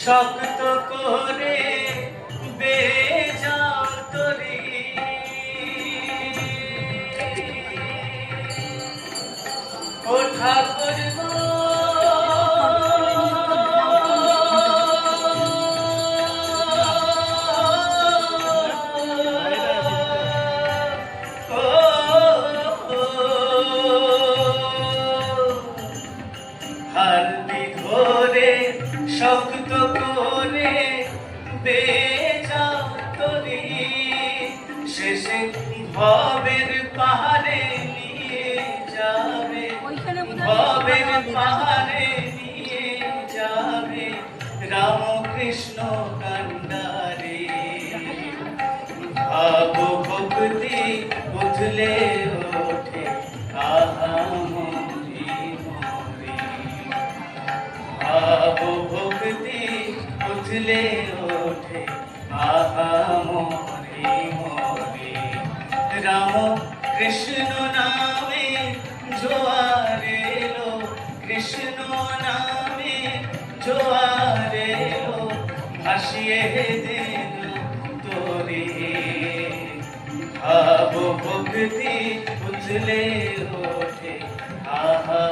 শক্ত করে বেজাও তরি ও ঠাকুর হালদি ধরে শক্ত করে বেজাও তরি শেষে ভবের পাহাড়ে নিয়ে যাবে ভবের পাহাড়ে নিয়ে যাবে রামকৃষ্ণ কান্ডারে ভাব ভক্তি উঠলে ওঠে আহা মরি মরি ভাব ভক্তি উঠলে ওঠে আহা মরি মরি রাম কৃষ্ণ নামে জোয়ার এলো কৃষ্ণ নামে জোয়ার এলো ভাসিয়ে দিল তোরে ভাব ভক্তি উঠলে ওঠে আহা